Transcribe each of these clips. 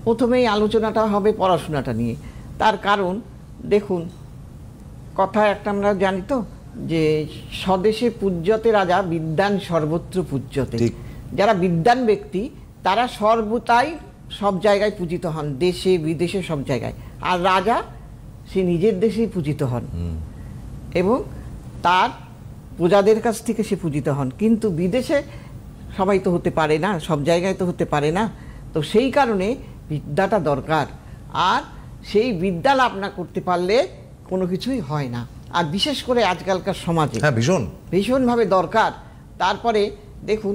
প্রথমেই আলোচনাটা হবে পড়াশোনাটা নিয়ে। তার কারণ দেখুন, কথা একটা আমরা জানি তো যে স্বদেশে পূজ্যতে রাজা, বিদ্বান সর্বত্র পূজ্যতে। যারা বিদ্বান ব্যক্তি তারা সর্বদাই সব জায়গায় পূজিত হন, দেশে বিদেশে সব জায়গায়। আর রাজা সে নিজের দেশেই পূজিত হন এবং তার প্রজাদের কাছ থেকে সে পূজিত হন। কিন্তু বিদেশে সবাই তো হতে পারে না, সব জায়গায় তো হতে পারে না। তো সেই কারণে বিদ্যাটা দরকার, আর সেই বিদ্যা লাভ না করতে পারলে কোনো কিছুই হয় না। আর বিশেষ করে আজকালকার সমাজে ভীষণভাবে দরকার। তারপরে দেখুন,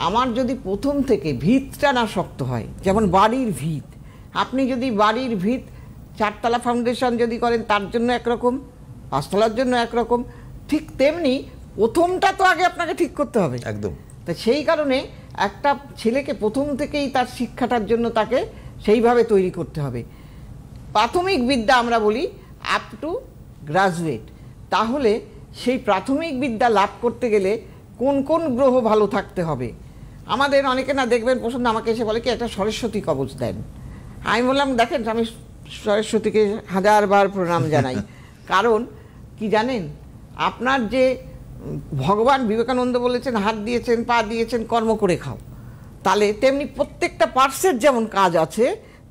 আমার যদি প্রথম থেকে ভিতটা না শক্ত হয়, যেমন বাড়ির ভিত, আপনি যদি বাড়ির ভিত 4 তলা ফাউন্ডেশন যদি করেন তার জন্য একরকম, 5 তলার জন্য একরকম, ঠিক তেমনি প্রথমটা তো আগে আপনাকে ঠিক করতে হবে একদম। তা সেই কারণে একটা ছেলেকে প্রথম থেকেই তার শিক্ষাটার জন্য তাকে সেইভাবে তৈরি করতে হবে। প্রাথমিক বিদ্যা আমরা বলি আপ টু গ্রাজুয়েট। তাহলে সেই প্রাথমিক বিদ্যা লাভ করতে গেলে কোন কোন গ্রহ ভালো থাকতে হবে? আমাদের অনেকে না দেখবেন পছন্দ আমাকে এসে বলে কি একটা সরস্বতী কবচ দেন। আমি বললাম দেখেন, আমি সরস্বতীকে 1000 বার প্রণাম জানাই। কারণ কি জানেন, আপনার যে ভগবান বিবেকানন্দ বলেছেন হাত দিয়েছেন, পা দিয়েছেন, কর্ম করে খাও। তাহলে তেমনি প্রত্যেকটা পার্টসের যেমন কাজ আছে,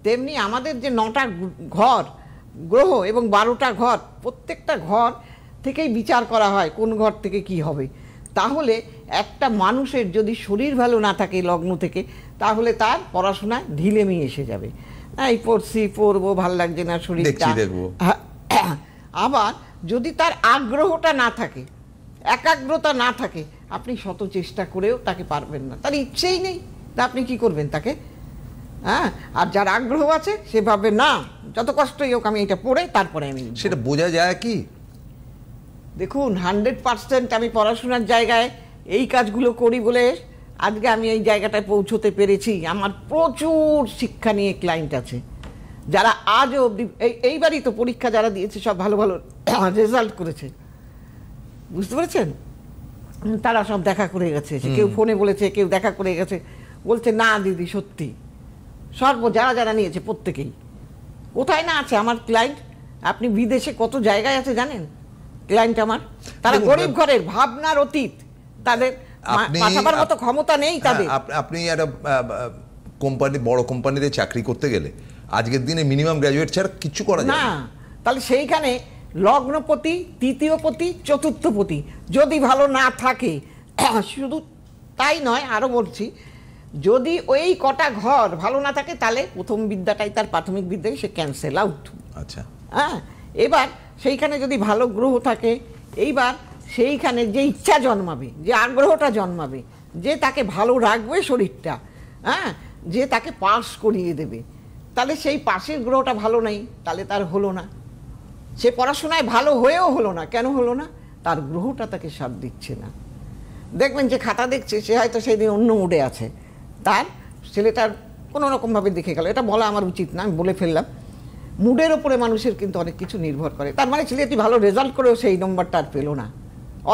তেমনি আমাদের যে 9টা ঘর গ্রহ এবং 12টা ঘর, প্রত্যেকটা ঘর থেকেই বিচার করা হয় কোন ঘর থেকে কি হবে। তাহলে একটা মানুষের যদি শরীর ভালো না থাকে লগ্ন থেকে, তাহলে তার পড়াশোনায় ঢিলেমি এসে যাবে। এই পড়বো, ভাল লাগছে না শরীরটা। আবার যদি তার আগ্রহটা না থাকে, একাগ্রতা না থাকে, আপনি শত চেষ্টা করেও তাকে পারবেন না। তার ইচ্ছেই নেই, তা আপনি কি করবেন তাকে? হ্যাঁ, আর যার আগ্রহ আছে সে ভাবে না যত কষ্টই হোক আমি এটা পড়ে তারপরে আমি, সেটা বোঝা যায় কি? দেখুন 100% আমি পড়াশোনার জায়গায় এই কাজগুলো করি বলে আজকে আমি এই জায়গাটায় পৌঁছতে পেরেছি। আমার প্রচুর শিক্ষা নিয়ে ক্লায়েন্ট আছে যারা আজও অবধি, এইবারই তো পরীক্ষা যারা দিয়েছে সব ভালো ভালো রেজাল্ট করেছে, বুঝতে পেরেছেন? তারা সব দেখা করে গেছে, কেউ ফোনে বলেছে, কেউ দেখা করে গেছে, বলছে না দিদি সত্যি যারা যারা নিয়েছে প্রত্যেকেই। কোথায় না আছে আমার ক্লায়েন্ট? আপনি বিদেশে কত জায়গায় আছে জানেন ক্লায়েন্ট আমার? তারা গরিব ঘরের, ভাবনার অতীত, তাদের পাঠাবার মতো ক্ষমতা নেই তাদের। আপনি একটা কোম্পানি, বড় কোম্পানিতে চাকরি করতে গেলে আজকের দিনে মিনিমাম গ্র্যাজুয়েট ছাড়া কিছু করা যায় না। তাহলে সেইখানে লগ্নপতি, তৃতীয়পতি, চতুর্থপতি যদি ভালো না থাকে, শুধু তাই নয় আরো বলছি, যদি ওই কটা ঘর ভালো না থাকে তাহলে প্রথম বিদ্যাটাই তার প্রাথমিক বিদ্যায় সে ক্যান্সেল আউট। আচ্ছা, হ্যাঁ, এবার সেইখানে যদি ভালো গ্রহ থাকে, এইবার সেইখানে যে ইচ্ছা জন্মাবে, যে আগ্রহটা জন্মাবে, যে তাকে ভালো রাখবে শরীরটা, হ্যাঁ, যে তাকে পাস করিয়ে দেবে, তাহলে সেই পাশের গ্রহটা ভালো নেই, তাহলে তার হলো না। সে পড়াশোনায় ভালো হয়েও হলো না। কেন হলো না? তার গ্রহটা তাকে সাথ দিচ্ছে না। দেখবেন যে খাতা দেখছে সে হয়তো সেই দিন অন্য মুডে আছে, তার ছেলেটার কোনো রকমভাবে দেখে গেল, এটা বলা আমার উচিত না, আমি বলে ফেললাম। মুডের ওপরে মানুষের কিন্তু অনেক কিছু নির্ভর করে। তার মানে ছেলেটি ভালো রেজাল্ট করেও সেই নম্বরটা আর পেলো না,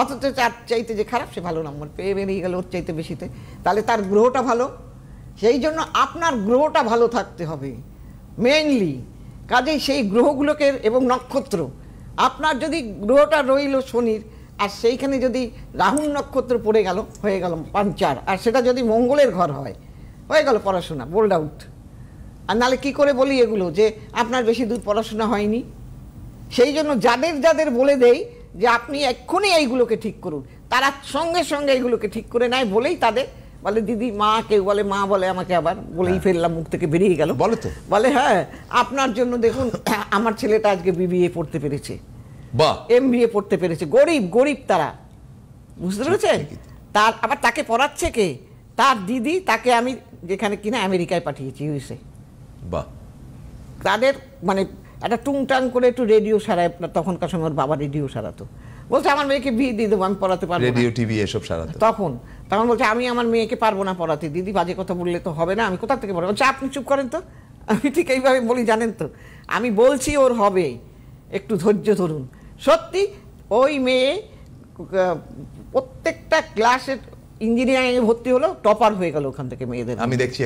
অথচ তার চাইতে যে খারাপ সে ভালো নম্বর পেয়ে বেরিয়ে গেল ওর চাইতে বেশিতে। তাহলে তার গ্রহটা ভালো। সেই জন্য আপনার গ্রহটা ভালো থাকতে হবে মেইনলি। কাজেই সেই গ্রহগুলোকে এবং নক্ষত্র, আপনার যদি গ্রহটা রইল শনির, আর সেইখানে যদি রাহুর নক্ষত্র পড়ে গেল, হয়ে গেল পাঞ্চার। আর সেটা যদি মঙ্গলের ঘর হয়, হয়ে গেল পড়াশোনা বোল্ড আউট। আর নাহলে কী করে বলি এগুলো যে আপনার বেশি দূর পড়াশোনা হয়নি? সেই জন্য যাদের যাদের বলে দেই যে আপনি এক্ষুনি এইগুলোকে ঠিক করুন, তারা সঙ্গে সঙ্গে এইগুলোকে ঠিক করে নেয়। বলেই তাদের বলে দিদি, মা, কেউ বলে মা, বলে আমাকে, আবার বলেই ফেললাম, মুখ থেকে বেরিয়ে গেল, বলে তো, বলে হ্যাঁ আপনার জন্য দেখুন আমার ছেলেটা আজকে বিবিএ পড়তে পেরেছে, এমবিএ পড়তে পেরেছে। গরিব গরিব তারা, বুঝতে পেরেছেন? তার আবার তাকে পড়াচ্ছে কে? তার দিদি, তাকে আমি যেখানে কিনা আমেরিকায় পাঠিয়েছি, ইউএসএ। বাহ, তাদের মানে একটা টুংটাং করে একটু রেডিও সারায়, তখনকার সময় ওর বাবা রেডিও সারাতো, বলছে আমার মেয়েকে বিয়ে দিয়ে দেবো, আমি পড়াতে পারবো না। রেডিও টিভি এসব সারাতো তখন বলছে আমি আমার মেয়েকে পারবো না পড়াতে, দিদি বাজে কথা বললে তো হবে না, আমি কোথা থেকে পড়াবো? বলছে আপনি চুপ করেন তো। আমি ঠিক এইভাবে বলি, জানেন তো, আমি বলছি ওর হবে, একটু ধৈর্য ধরুন। সত্যি ওই মেয়ে প্রত্যেকটা ক্লাসের ইঞ্জিনিয়ারিং এ ভর্তি হলো, টপার হয়ে গেল ওখান থেকে মেয়েদের। আমি দেখছি